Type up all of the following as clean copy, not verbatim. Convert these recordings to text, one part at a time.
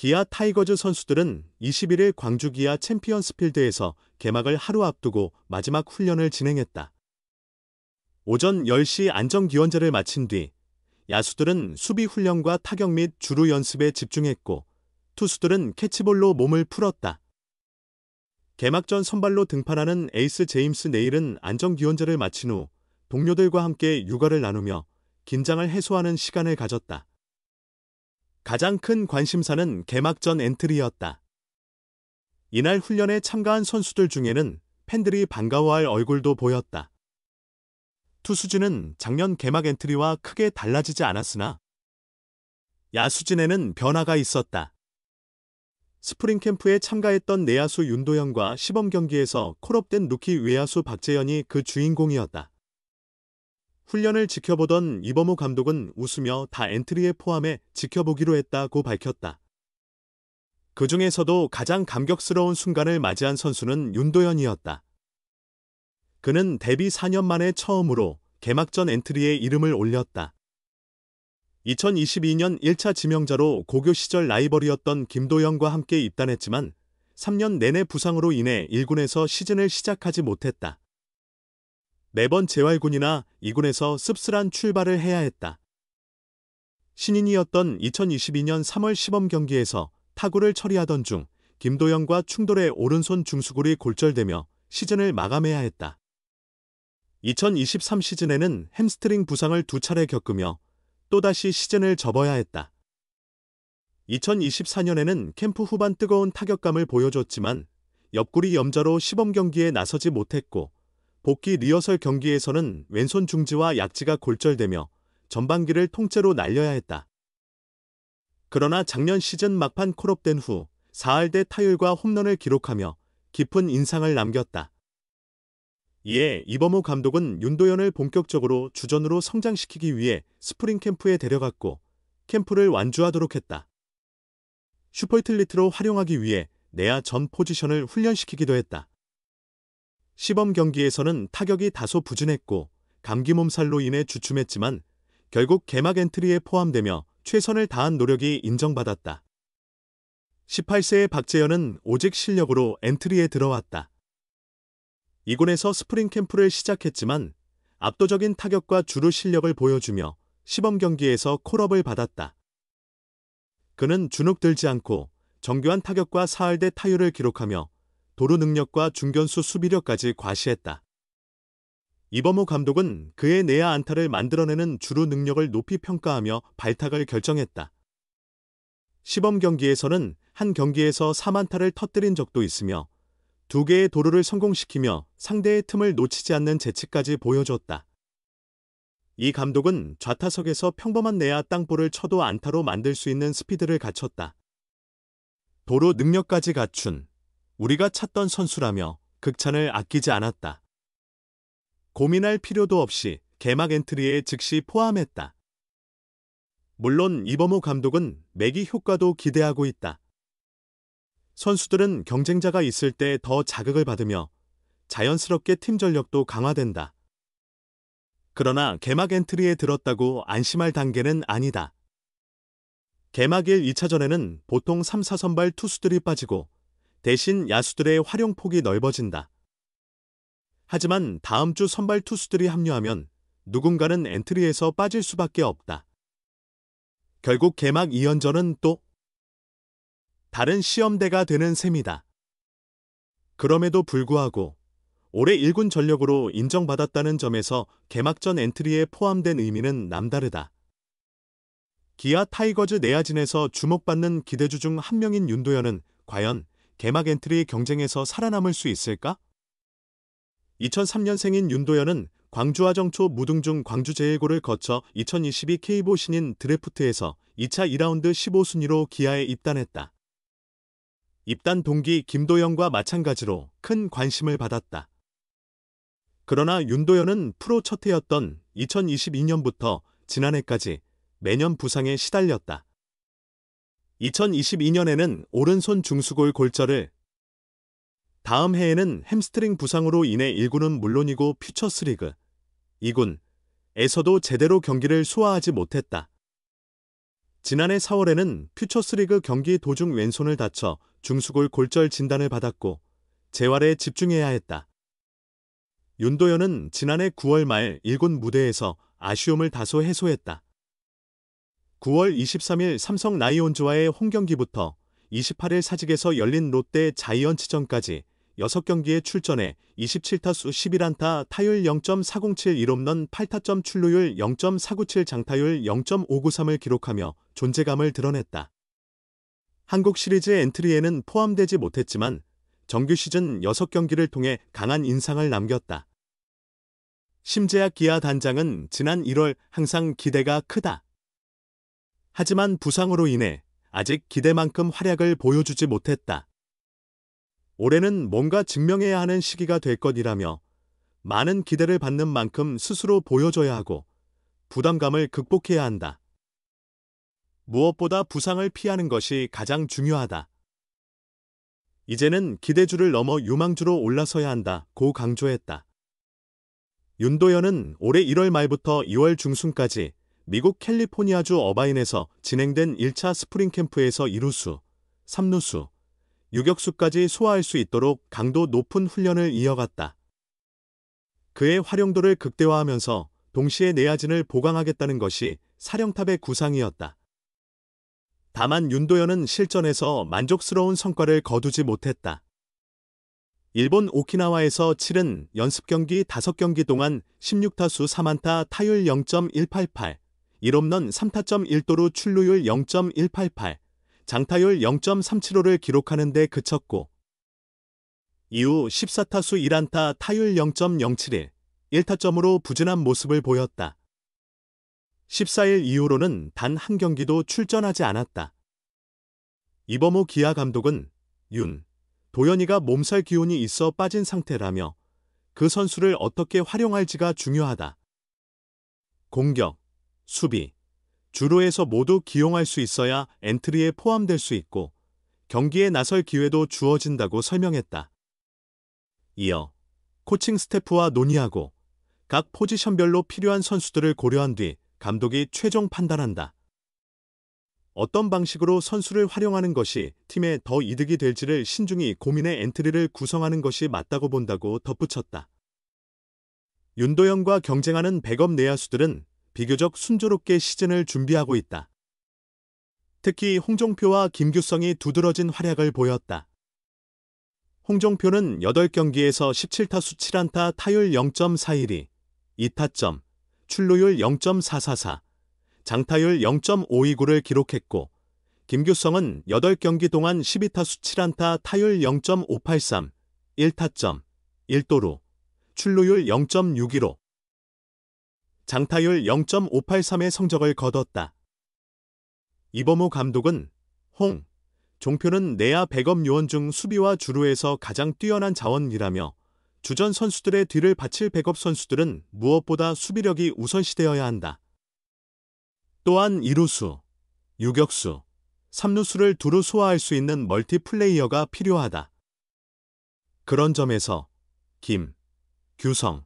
기아 타이거즈 선수들은 21일 광주 기아 챔피언스필드에서 개막을 하루 앞두고 마지막 훈련을 진행했다. 오전 10시 안정기원제를 마친 뒤 야수들은 수비 훈련과 타격 및 주루 연습에 집중했고 투수들은 캐치볼로 몸을 풀었다. 개막전 선발로 등판하는 에이스 제임스 네일은 안정기원제를 마친 후 동료들과 함께 육아를 나누며 긴장을 해소하는 시간을 가졌다. 가장 큰 관심사는 개막전 엔트리였다. 이날 훈련에 참가한 선수들 중에는 팬들이 반가워할 얼굴도 보였다. 투수진은 작년 개막 엔트리와 크게 달라지지 않았으나 야수진에는 변화가 있었다. 스프링 캠프에 참가했던 내야수 윤도현과 시범 경기에서 콜업된 루키 외야수 박재현이 그 주인공이었다. 훈련을 지켜보던 이범호 감독은 웃으며 다 엔트리에 포함해 지켜보기로 했다고 밝혔다. 그 중에서도 가장 감격스러운 순간을 맞이한 선수는 윤도현이었다. 그는 데뷔 4년 만에 처음으로 개막전 엔트리에 이름을 올렸다. 2022년 1차 지명자로 고교 시절 라이벌이었던 김도영과 함께 입단했지만 3년 내내 부상으로 인해 1군에서 시즌을 시작하지 못했다. 매번 재활군이나 2군에서 씁쓸한 출발을 해야 했다. 신인이었던 2022년 3월 시범 경기에서 타구를 처리하던 중 김도영과 충돌해 오른손 중수골이 골절되며 시즌을 마감해야 했다. 2023 시즌에는 햄스트링 부상을 2차례 겪으며 또다시 시즌을 접어야 했다. 2024년에는 캠프 후반 뜨거운 타격감을 보여줬지만 옆구리 염좌로 시범 경기에 나서지 못했고 복귀 리허설 경기에서는 왼손 중지와 약지가 골절되며 전반기를 통째로 날려야 했다. 그러나 작년 시즌 막판 콜업된 후 4할대 타율과 홈런을 기록하며 깊은 인상을 남겼다. 이에 이범호 감독은 윤도현을 본격적으로 주전으로 성장시키기 위해 스프링 캠프에 데려갔고 캠프를 완주하도록 했다. 슈퍼애틀리트로 활용하기 위해 내야 전 포지션을 훈련시키기도 했다. 시범 경기에서는 타격이 다소 부진했고 감기 몸살로 인해 주춤했지만 결국 개막 엔트리에 포함되며 최선을 다한 노력이 인정받았다. 18세의 박재현은 오직 실력으로 엔트리에 들어왔다. 2군에서 스프링 캠프를 시작했지만 압도적인 타격과 주루 실력을 보여주며 시범 경기에서 콜업을 받았다. 그는 주눅 들지 않고 정교한 타격과 4할대 타율을 기록하며 도루 능력과 중견수 수비력까지 과시했다. 이범호 감독은 그의 내야 안타를 만들어내는 주루 능력을 높이 평가하며 발탁을 결정했다. 시범 경기에서는 한 경기에서 3안타를 터뜨린 적도 있으며 2개의 도루를 성공시키며 상대의 틈을 놓치지 않는 재치까지 보여줬다. 이 감독은 좌타석에서 평범한 내야 땅볼을 쳐도 안타로 만들 수 있는 스피드를 갖췄다. 도루 능력까지 갖춘 우리가 찾던 선수라며 극찬을 아끼지 않았다. 고민할 필요도 없이 개막 엔트리에 즉시 포함했다. 물론 이범호 감독은 매기 효과도 기대하고 있다. 선수들은 경쟁자가 있을 때 더 자극을 받으며 자연스럽게 팀 전력도 강화된다. 그러나 개막 엔트리에 들었다고 안심할 단계는 아니다. 개막일 2차전에는 보통 3, 4선발 투수들이 빠지고 대신 야수들의 활용폭이 넓어진다. 하지만 다음 주 선발 투수들이 합류하면 누군가는 엔트리에서 빠질 수밖에 없다. 결국 개막 2연전은 또 다른 시험대가 되는 셈이다. 그럼에도 불구하고 올해 1군 전력으로 인정받았다는 점에서 개막전 엔트리에 포함된 의미는 남다르다. 기아 타이거즈 내야진에서 주목받는 기대주 중 한 명인 윤도현은 과연 개막 엔트리 경쟁에서 살아남을 수 있을까? 2003년생인 윤도현은 광주화정초 무등중 광주제일고를 거쳐 2022 K보 신인 드래프트에서 2차 2라운드 15순위로 기아에 입단했다. 입단 동기 김도영과 마찬가지로 큰 관심을 받았다. 그러나 윤도현은 프로 첫 해였던 2022년부터 지난해까지 매년 부상에 시달렸다. 2022년에는 오른손 중수골 골절을, 다음 해에는 햄스트링 부상으로 인해 1군은 물론이고 퓨처스리그 2군에서도 제대로 경기를 소화하지 못했다. 지난해 4월에는 퓨처스리그 경기 도중 왼손을 다쳐 중수골 골절 진단을 받았고 재활에 집중해야 했다. 윤도현은 지난해 9월 말 일군 무대에서 아쉬움을 다소 해소했다. 9월 23일 삼성 라이온즈와의 홈경기부터 28일 사직에서 열린 롯데 자이언츠전까지 6경기에 출전해 27타수 11안타 타율 0.407 1홈런 8타점 출루율 0.497 장타율 0.593을 기록하며 존재감을 드러냈다. 한국 시리즈 엔트리에는 포함되지 못했지만 정규 시즌 6경기를 통해 강한 인상을 남겼다. 심재학 기아 단장은 지난 1월 항상 기대가 크다. 하지만 부상으로 인해 아직 기대만큼 활약을 보여주지 못했다. 올해는 뭔가 증명해야 하는 시기가 될 것이라며 많은 기대를 받는 만큼 스스로 보여줘야 하고 부담감을 극복해야 한다. 무엇보다 부상을 피하는 것이 가장 중요하다. 이제는 기대주를 넘어 유망주로 올라서야 한다고 강조했다. 윤도현은 올해 1월 말부터 2월 중순까지 미국 캘리포니아주 어바인에서 진행된 1차 스프링 캠프에서 2루수, 3루수, 유격수까지 소화할 수 있도록 강도 높은 훈련을 이어갔다. 그의 활용도를 극대화하면서 동시에 내야진을 보강하겠다는 것이 사령탑의 구상이었다. 다만 윤도현은 실전에서 만족스러운 성과를 거두지 못했다. 일본 오키나와에서 치른 연습경기 5경기 동안 16타수 3안타 타율 0.188, 1홈런 3타점 1도루 출루율 0.188, 장타율 0.375를 기록하는 데 그쳤고 이후 14타수 1안타 타율 0.071, 1타점으로 부진한 모습을 보였다. 14일 이후로는 단 한 경기도 출전하지 않았다. 이범호 기아 감독은 도현이가 몸살 기운이 있어 빠진 상태라며 그 선수를 어떻게 활용할지가 중요하다. 공격, 수비, 주루에서 모두 기용할 수 있어야 엔트리에 포함될 수 있고 경기에 나설 기회도 주어진다고 설명했다. 이어 코칭 스태프와 논의하고 각 포지션별로 필요한 선수들을 고려한 뒤 감독이 최종 판단한다. 어떤 방식으로 선수를 활용하는 것이 팀에 더 이득이 될지를 신중히 고민해 엔트리를 구성하는 것이 맞다고 본다고 덧붙였다. 윤도현과 경쟁하는 백업 내야수들은 비교적 순조롭게 시즌을 준비하고 있다. 특히 홍종표와 김규성이 두드러진 활약을 보였다. 홍종표는 8경기에서 17타수 7안타 타율 0.412, 2타점, 출루율 0.444, 장타율 0.529를 기록했고 김규성은 8경기 동안 12타수 7안타 타율 0.583, 1타점, 1도루, 출루율 0.615, 장타율 0.583의 성적을 거뒀다. 이범호 감독은 종표는 내야 백업 요원 중 수비와 주루에서 가장 뛰어난 자원이라며 주전 선수들의 뒤를 바칠 백업 선수들은 무엇보다 수비력이 우선시되어야 한다. 또한 2루수, 유격수, 3루수를 두루 소화할 수 있는 멀티플레이어가 필요하다. 그런 점에서 규성,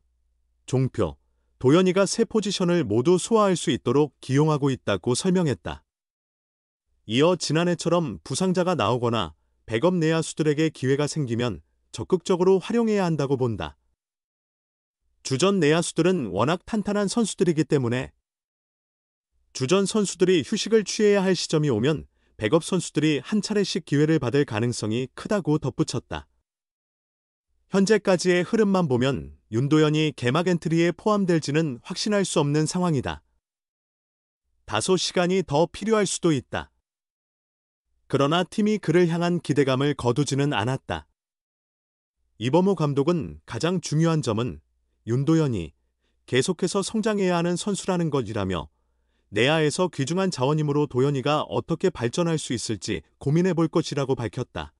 종표, 도현이가 세 포지션을 모두 소화할 수 있도록 기용하고 있다고 설명했다. 이어 지난해처럼 부상자가 나오거나 백업 내야수들에게 기회가 생기면 적극적으로 활용해야 한다고 본다. 주전 내야수들은 워낙 탄탄한 선수들이기 때문에 주전 선수들이 휴식을 취해야 할 시점이 오면 백업 선수들이 한 차례씩 기회를 받을 가능성이 크다고 덧붙였다. 현재까지의 흐름만 보면 윤도현이 개막 엔트리에 포함될지는 확신할 수 없는 상황이다. 다소 시간이 더 필요할 수도 있다. 그러나 팀이 그를 향한 기대감을 거두지는 않았다. 이범호 감독은 가장 중요한 점은 윤도현이 계속해서 성장해야 하는 선수라는 것이라며 내야에서 귀중한 자원이므로 도현이가 어떻게 발전할 수 있을지 고민해 볼 것이라고 밝혔다.